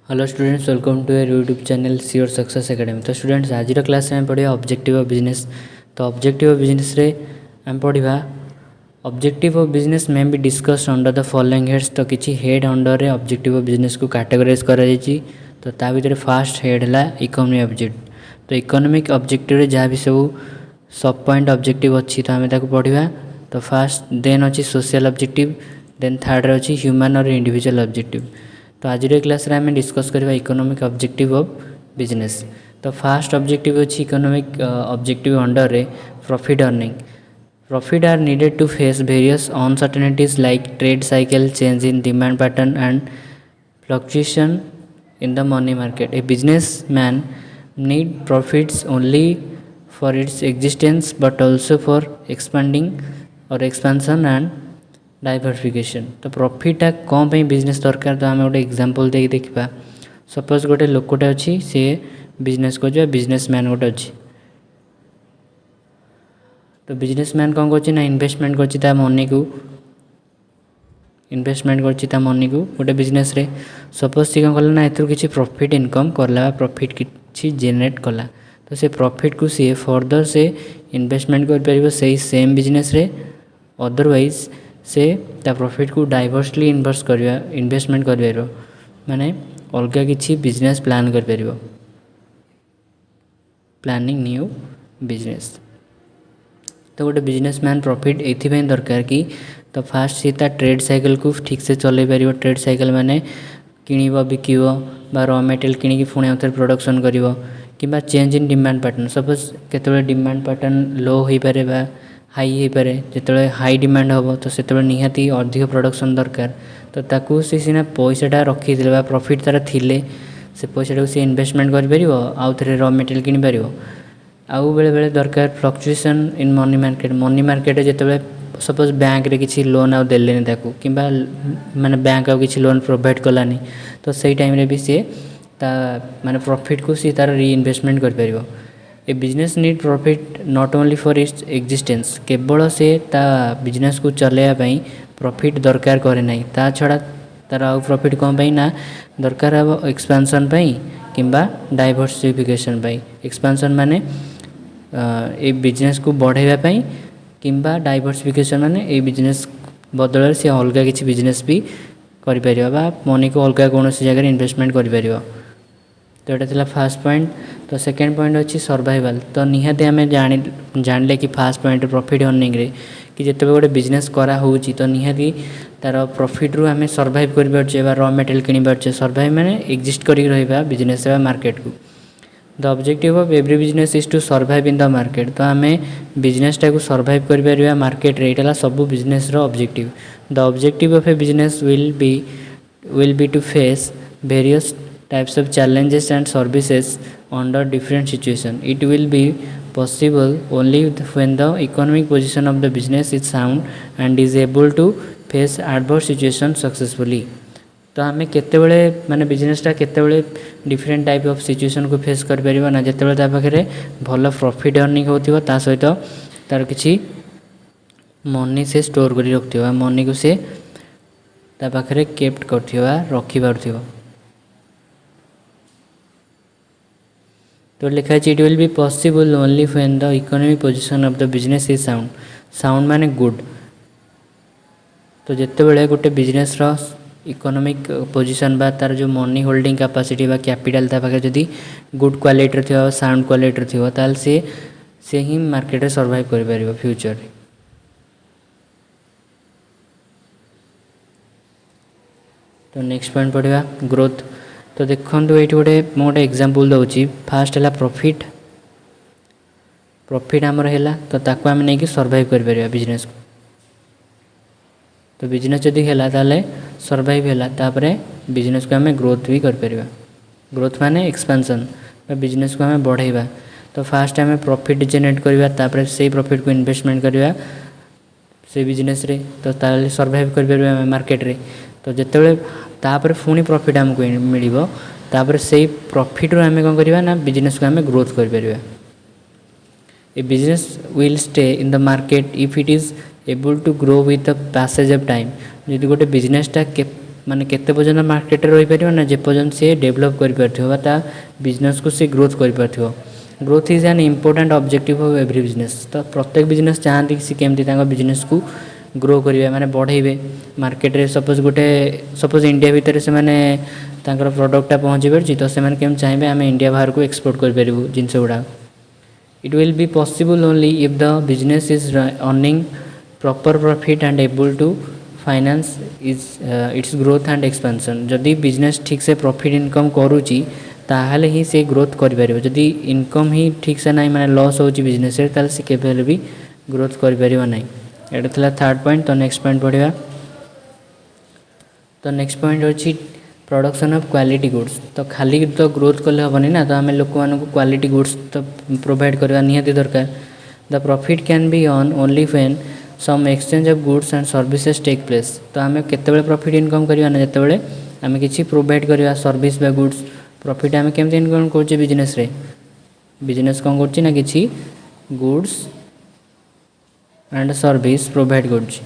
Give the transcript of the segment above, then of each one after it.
Hello students, welcome to your YouTube channel Sure Success Academy. तो students आज class में पढ़ा ऑब्जेक्टिव ऑफ बिजनेस। तो ऑब्जेक्टिव ऑफ बिजनेस रे आम पढ़ा ऑब्जेक्टिव ऑफ बिजनेस में भी discuss under the following heads. तो किसी हेड अंडर रे ऑब्जेक्टिव ऑफ बिजनेस को कैटेगराइज करा जायछि। तो ता भीतर फास्ट हेड है इकोनॉमिक ऑब्जेक्ट। तो इकोनॉमिक ऑब्जेक्टिव रे जहाँ भी सब सब पॉइंट ऑब्जेक्टिव अच्छी तो आम पढ़ा। तो फास्ट देन अच्छी सोशल ऑब्जेक्टिव, देन थर्ड रे अच्छी ह्यूमन और इंडिविजुअल ऑब्जेक्टिव। तो आज क्लास रे आम डिस्कस करवा इकोनॉमिक ऑब्जेक्टिव ऑफ बिजनेस। तो फास्ट ऑब्जेक्टिव अच्छी इकोनॉमिक ऑब्जेक्टिव अंडर रे profit earning. Profit are needed to face various uncertainties like trade cycle, change in demand pattern and fluctuation in the money market. A businessman need profits only for its existence but also for expanding or expansion and diversification. तो प्रॉफिटा कौन पे business दरकार। तो आम गोटे example देख देखा। Suppose गोटे लोकटे अच्छी सी बिजनेस कर बिजनेसमैन गोटे अच्छी। तो बिजनेसमैन कौन कर इन्वेस्टमेंट कर मनी को इन्वेस्टमेंट कर मनी को गोटे बिजनेस रे। सपोज सी कौन कला ना एथुर किसी प्रॉफिट इनकम करला, प्रॉफिट किसी जेनेरेट कला। तो से प्रॉफिट को सी फर्दर से इन्वेस्टमेंट कर पारिबो सेही सेम बिजनेस रे। अदरवाइज से ता प्रॉफिट को डाइवर्सली इन्वेस्टमेंट कर पारिबो, माने अलग किसी बिजनेस प्लान कर पारिबो, प्लानिंग न्यू बिजनेस। तो गोटे बिजनेसमैन प्रॉफिट एथि दरकार कि तो फास्ट सी ट्रेड साइकिल को ठीक से चलै पारिबो। ट्रेड साइकिल माने किणिबो बिकिबो बा रॉ मटेरियल किणिकी पुणी आउथरे प्रोडक्शन करिवो किंबा change in demand pattern. Suppose केतबेले डिमांड पैटर्न लो हो पारे बा हाई हो पारे। जितेबाला हाई डिमांड हम तो से निहाती अधिक प्रोडक्शन दरकार। तो ताकू से सीना पैसाटा रखी बा प्रॉफिट तार थिले से पैसा को सी इन्वेस्टमेंट कर पारिबो, आउ थे रॉ मटेरियल किनि पारिबो। आउ बेले बेले दरकार fluctuation in money market. Money market जितेबाला सपोज बैंक रे किसी लोन आउ देलेनी ताकू किंबा माने बैंक आउ किसी लोन प्रोवाइड कलानी, तो सही टाइम रे भी सी ता माने प्रॉफिट को सी तार री इन्वेस्टमेंट कर पारिबो। A business need profit not only for its existence. केवल से ता बिजनेस को चलाइवाई प्रॉफिट दरकार करे ना, ता छड़ा तार आउ प्रॉफिट कौन पाई ना दरकार हे एक्सपेंशन पाई किंबा डाइवर्सिफिकेशन पाई। एक्सपेंशन माने ए बिजनेस को बढ़ाइबा पाई किंबा डाइवर्सिफिकेशन माने ए बिजनेस बदल से अलग किसी बिजनेस भी करि परिबा बा मनी को अलग कौन जगह इन्वेस्टमेंट करि परिबा। तो यहाँ था फास्ट पॉइंट। तो सेकेंड पॉइंट अच्छी सर्वाइवल। तो निहाती आम जानले कि फास्ट पॉइंट प्रॉफिट अर्निंग रे कि जिते गोटे बिजनेस करा होउची तो निहाती तार प्रॉफिट रू आम सर्वाइव कर पारे बा रॉ मटेरियल किनि पारे। सर्वाइव माने एग्जिस्ट करी रहिबा बिजनेस रे मार्केट को। The objective of every business is to survive in the market. तो आम बिजनेसटा को सर्वाइव कर पारिबा मार्केट रे, एटा सब बिजनेस रो objective. The objective of a business will be to face various types of challenges and services under different situation. It will be possible only when the economic position of the business is sound and is able to face adverse situation successfully. तो आम केतेबेले माने बिजनेसटा केतेबेले different type of situation को face कर परिबा ना जेतेबेले ता पाखरे भल profit earning होतिबो, ता सहित तार किछि मनी से स्टोर करी रखथिबा, मनी को से ता पाखरे केप्ट करथिबा रखि पारथिबो। तो लिखा है it will be possible only when the economic position of the business is sound. Sound माने गुड। तो जिते बड़े गोटे बिजनेस रो इकोनॉमिक पोजीशन बा तार जो मनी होल्डिंग कैपेसिटी बा कैपिटल ता पाखे जदी गुड क्वालिटी थियो साउंड क्वालिटी थियो ताल से ही मार्केट रे सर्वाइव कर परिबो फ्यूचर रे। तो नेक्स्ट पॉइंट पढ़िबा ग्रोथ। तो देखो ये गोटे एग्जांपल दूसरी। फास्ट है प्रॉफिट। प्रॉफिट आमर है तो ताको आम नहीं सर्वाइव कर परिबा बिजनेस को। तो बिजनेस जदि है ताले सर्वाइव है तापर बिजनेस को आम ग्रोथ भी कर परिबा। ग्रोथ माने एक्सपेंशन बिजनेस को आम बढ़ाइबा। तो फास्ट आम प्रॉफिट जेनेरेट करवा तापर से प्रॉफिट को इन्वेस्टमेंट करवा से बिजनेस रे, तो ताले सर्वाइव कर परिबा मार्केट रे। तो जितेबाला तापर पुणी प्रॉफिट आमको मिलिबो तापर से प्रॉफिट रो आम कौन करवा ना बिजनेस को आम ग्रोथ कर परिबा। A business will stay in the market if it is able to grow with the passage of time. यदि गोटे बिजनेसटा माने केते पर्यंत मार्केट रही पारिबो ना जे पर्यंत से डेवलप करि पारथिबो बा ता बिजनेस को से ग्रोथ करि पारथिबो। Growth is an important objective of every business. तो प्रत्येक बिजनेस चाहती कि केमती तांको बिजनेस को ग्रो करिवे माने बढ़ाइबे मार्केट रे। सपोज इंडिया भितर से माने तांकर प्रोडक्टटा पहुँची पारछि तो से माने केम चाहिबे आमे इंडिया बाहर को एक्सपोर्ट करि परिबो जिंस गुडा। It will be possible only if the business is earning proper profit and able to finance is its growth and expansion. जदि बिजनेस ठीक से प्रॉफिट इनकम करूची ताहले ही से ग्रोथ करि परिबो। जदि इनकम ही ठीक से नाही माने लॉस होची बिजनेस रे ताले से केबेले भी ग्रोथ करि परिबो नाही। एटा थला थर्ड पॉइंट। तो नेक्स्ट पॉइंट पढिबा। तो नेक्स्ट पॉइंट अछि प्रोडक्शन ऑफ क्वालिटी गुड्स। तो खाली तो ग्रोथ कले हबनी ना, तो आम लोक मान क्वालिटी गुड्स तो प्रोवाइड करवा निहाती दरकार। The profit can be earn only when some exchange of goods and services take place. तो आम केतेबेले प्रॉफिट इनकम करवा ना जेतेबेले आम किसी प्रोवाइड करवा सर्विस बा गुड्स। प्रॉफिट आम केमती इनकम करछे बिजनेस रे, बिजनेस कौन करछि ना किसी गुड्स एंड सर्विस प्रोवाइड करछि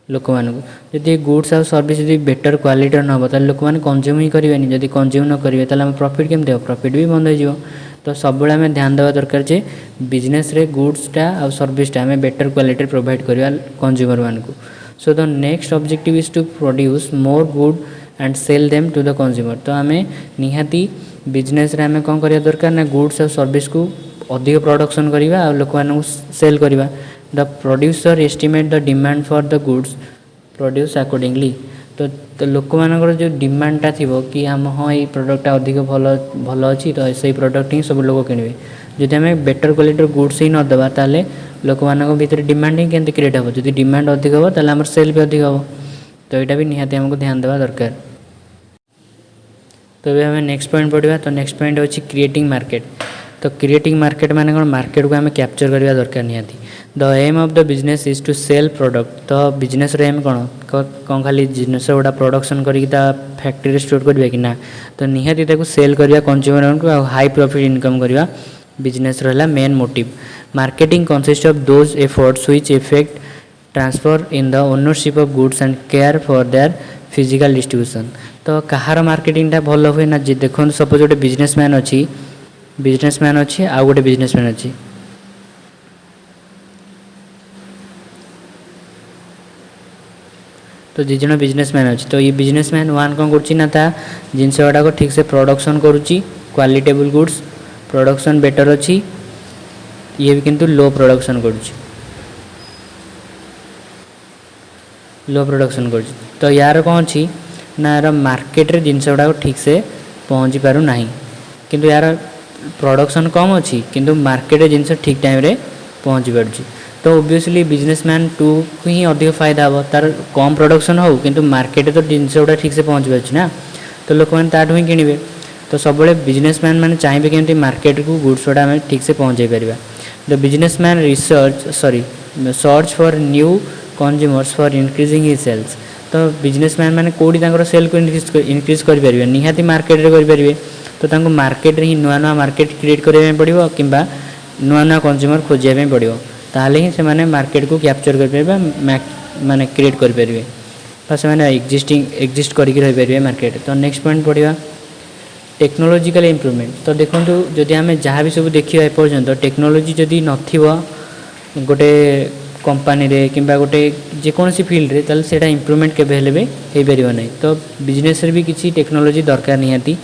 लोक मानक। जदि गुड्स और सर्विस जदि बेटर क्वालिटी न हो लोक मैंने कंज्यूम ही करेंगे। जदि कंज्यूम न करेंगे तो प्रॉफिट केमती हो, प्रॉफिट भी बंद हो। तो सब आम ध्यान देवा दरकार जे बिजनेस रे गुड्सटा और सर्विसटा आम बेटर क्वालिटी प्रोवाइड करवा कंज्यूमर मानक। So the next objective is to produce more good and sell them to the consumer. तो आम निहाती बिजनेस रे आम कौन करवा दरकार ना गुड्स और सर्विस को अधिक प्रोडक्शन करवा और लोक मानक सेल करवा। The producer estimate the demand for the goods produce accordingly. तो लोक मानकर जो डिमांडटा थी कि आम हाँ ये प्रोडक्टा अधिक भल भल अच्छी तो से प्रोडक्ट ही सब लोग किणवे। जदि आम बेटर क्वालिटी गुड्स ही नदेवा ताले लोक मान भीतर डिमांड ही केमती क्रिएट हो। जदि डिमांड अधिक हो ताले आमर सेल भी अधिक हो। तो यहाँ भी निहाती आमको ध्यान देवा दरकार। तो ये आम नेक्स्ट पॉइंट पढ़ा। तो नेक्स्ट पॉइंट अच्छी क्रिएटिंग मार्केट। तो क्रिएटिंग मार्केट माने कौन, मार्केट को आम कैप्चर करवा दरकार निहाती। The aim of the business is to sell product. तो बिजनेस एम कौन कौन खाली जिनस गुड़ा प्रोडक्शन करके फैक्ट्री स्टोर करवा कि ना, तो निहाती ताको सेल करवा कंज्यूमर को हाई प्रॉफिट इनकम करवा बिजनेस रहा main motive. Marketing consist of those efforts which effect transfer in the ownership of goods and care for their physical distribution. तो कहार मार्केटिंगटा भल हुए ना, जे देखो सपोज गोटे बिजनेसमैन अच्छी आउ गोटे बिजनेसमैन अच्छी। तो दी जन बिजनेसमैन अच्छी। तो ये बिजनेसमैन वन कौन कर जिनस गुड़ाक ठीक से प्रोडक्शन करुच्ची क्वालिटेबल गुड्स, प्रोडक्शन बेटर अच्छी। ये भी किंतु लो प्रोडक्शन करुच्ची, लो प्रोडक्शन कर। तो यार कौन अच्छी ना यार मार्केट रे जिनस गुड़ाक ठीक से पहुँची पारु नाही, किंतु यार प्रोडक्शन कम अच्छी किंतु मार्केट रे जिनस ठीक टाइम रे पहुँची पारुची। तो ओबियसली बिजनेसमैन टू को ही अधिक फायदा हो। तार कम प्रोडक्शन हो किंतु मार्केट तो जिनस गुड़ा ठीक से पहुँची पार्छ ना, तो लोक मैंने ताठू ही किणवे। तो सब बिजनेसमैन मैंने चाहिए केमती मार्केट को गुड्स गुड़ा आम ठीक से पहुँचे पार। The businessman search for new consumers for increasing his sales. तो बिजनेसमैन मैंने कौटी सेल को इनक्रीज करेंगे निहाती मार्केट रे करेंगे। तो तांको मार्केट रे ही नुआ नुआ मार्केट क्रिएट करने पड़ो कि नुआ नुआ कंज्यूमर खोजापी पड़ो, ताहले ही से माने मार्केट को कैप्चर कर माने क्रिएट कर पारे से माने एग्जिस्ट करके रही पारे मार्केट। तो नेक्स्ट पॉइंट पढ़ा टेक्नोलॉजिकल इम्प्रूवमेंट। तो देखो जदि आम जहाँ भी सब देखा एपर्यंत टेक्नोलॉजी जदि नथिबो गोटे कंपनी रे किंबा गोटे जेकोसी फील्ड रे ताल सेटा इम्प्रूवमेंट केबे हेले भी हो पारिबो नै। तो बिजनेस रे भी किसी टेक्नोलॉजी दरकार निहाती।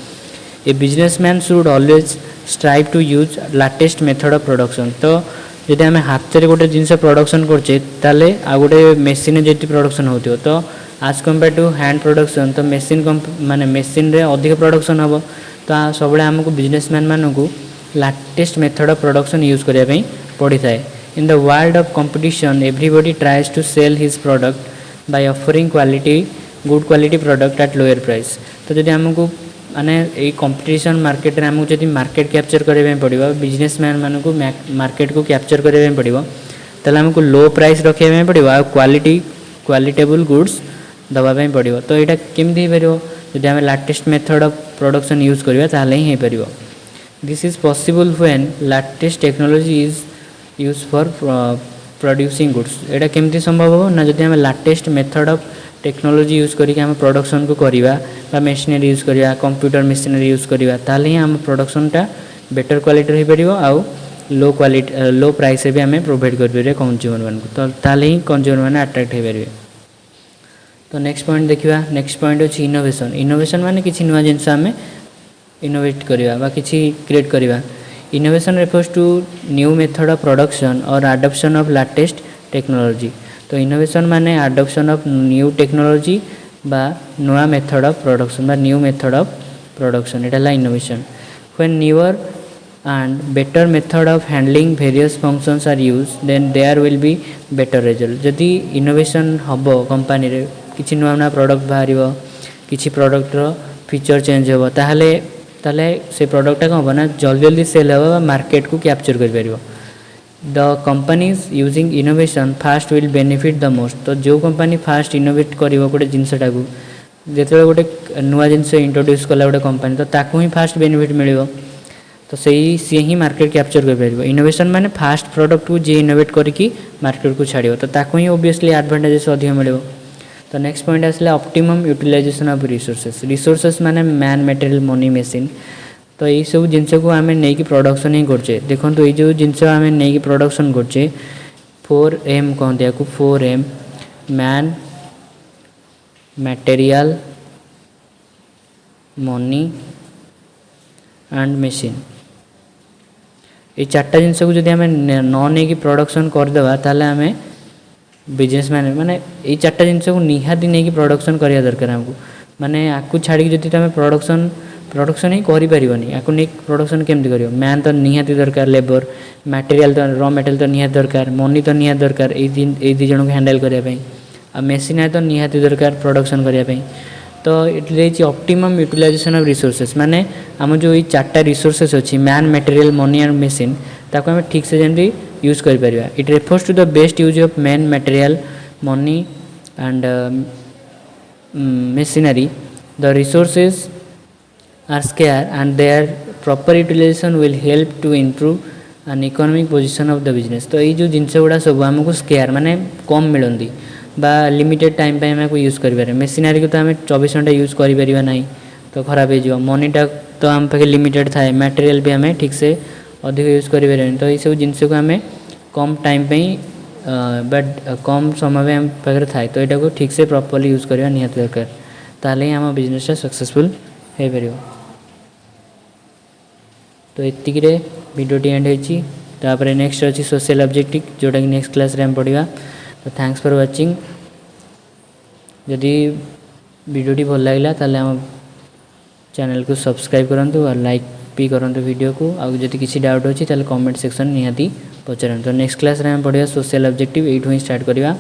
A businessman should always strive to use latest method of production. तो जदि आम हाथ में गोटे जिनस प्रोडक्शन करछे ताले आ गोटे मेसीन जी प्रोडक्शन होतियो तो आज कंपेयर टू हैंड प्रोडक्शन तो मेसीन माने मेसीन रे अधिक प्रोडक्शन हम। तो सब आमको बिजनेसमैन मानक latest method of production use करने पड़ी थाए। In the world of competition everybody tries to sell his product by offering good quality product at lower price. तो जदि आमको माने ये कंपटीशन मार्केट रे आमको जदि मार्केट कैप्चर करने पड़ो बिजनेसमैन मानक मार्केट को कैप्चर करने पड़ो ताले आमको लो प्राइस रखा पड़ो आ क्वालिटेबल गुड्स दवाई पड़ो। तो यहाँ केमती हो पार जब आम latest method of production use करवा ताले ही हो पार। This is possible when latest technology is use for producing goods. यहाँ केमती संभव हो ना जब आम latest method of technology use करके आम प्रोडक्शन को करवा मेसिनरी यूज करवा कंप्यूटर मेसिनरी यूज करवा ताले ही आम प्रोडक्शनटा बेटर क्वालिटी हो पार आउ लो क्वालिटी लो प्राइस भी आम प्रोवाइड कर कंज्यूमर मान तो ताले ही कंज्यूमर मैंने अट्राक्ट हो पारे। तो नेक्स्ट पॉइंट देखिए नेक्स्ट पॉइंट अच्छी इनोवेशन इनोवेशन माने किसी नुआ जिनस आम इनोवेट करवा किसी क्रिएट करवा। Innovation refers to new method of production और अडॉप्शन ऑफ लेटेस्ट टेक्नोलॉजी। तो इनोवेशन माने अडॉप्शन ऑफ न्यू टेक्नोलॉजी बा नुआ मेथड ऑफ प्रोडक्शन बा न्यू मेथड ऑफ प्रोडक्शन एटा innovation. When newer and better method of handling various functions are used then there will be better result। जदि innovation हबो company रे किछि नुआ नुआ प्रोडक्ट बाहर किछि प्रोडक्ट रो फीचर चेंज हो ताहले ताहले से प्रोडक्ट का होना जल्दी जल्दी सेल हो मार्केट को कैप्चर कर पारिबो। The companies using innovation fast will benefit the most. तो जो कंपनी फास्ट इनोवेट करिवो गोटे जिनसटा को जेते गोटे नुआ जिनस इंट्रोड्यूस कला गोटे कंपनी तो ताकू ही फास्ट बेनिफिट मिलिबो तो सही सी ही मार्केट कैप्चर कर पारिबो। इनोवेशन माने फास्ट प्रोडक्ट को जे इनोवेट करके मार्केट को छाड़ियो तो ताकू ही ऑब्वियसली एडवांटेजेस अधिक मिलिबो। तो नेक्स्ट पॉइंट आसला optimum utilisation of resources. Resources माने मैन मटेरियल मनी मेसिन। तो यही सब जिनस को आम नहीं कि प्रोडक्शन ही करचे देखो तो ये जो जिनस आम नहीं कि प्रोडक्शन करचे 4M कहते हैं 4M man material money and machine. ये चार्टा जिनस को जब आम न नहीं कि प्रोडक्शन करदेवा ताले आम बिजनेस मैन माने ये चार्टा जिनस को निहाती नहीं कि प्रोडक्शन करवा दरकार आमको माने आपको छाड़ी जब तुम प्रोडक्शन ही करें आपको नहीं प्रोडक्शन केमती कर मैन तो निहाती दरकार लेबर मटेरियल तो रॉ मटेरियल तो निहाती दरकार मनी तो निहाती दरकार ये दी जन को हैंडल करने आ मशीन तो निहाती दरकार प्रोडक्शन करने। तो ये ऑप्टिमम यूटिलाइजेशन ऑफ रिसोर्सेस माने आम जो ये चार्टा रिसोर्सेस अच्छी man material money and machine ताको आम ठीक से जमी यूज कर परिबा। It refers to the best use of man material money and machinery। The resources are scarce and their proper utilization will help to improve an economic position of the business। तो ये जो जिनस गुड़ा सब आमको square माने कम मिलती बा limited time पे आम यूज करें। मेसिनारी को तो आम 24 घंटा यूज करें ना तो खराब हो मनीटा तो आम पाखे लिमिटेड थाए मटेरियल भी आम ठीक से अधिक यूज करें। तो ये सब जिनस को आम कम टाइम पे बट कम समय में आम पाखे थाए तो यहाँ को ठीक से प्रॉपर्ली यूज करवा निहाती दरकार ताले ही आम बिजनेसटा सक्सेसफुल हो पार। तो इतनी वीडियोटी एंड होती तापर नेक्स्ट अच्छी सोशल ऑब्जेक्टिव जोटा कि नेक्स्ट क्लास रे हम पढ़ा। तो थैंक्स फॉर वाचिंग। जदि वीडियोटी भल लगे ताले आम चैनल को सब्सक्राइब करूँ और लाइक भी करूँ वीडियो को आउ जदि किसी डाउट अच्छी ताले कमेंट सेक्शन निहाती पचारतु। तो नेक्स्ट क्लास रे हम पढ़ा सोशल ऑब्जेक्टिव एठू ही स्टार्ट करवा।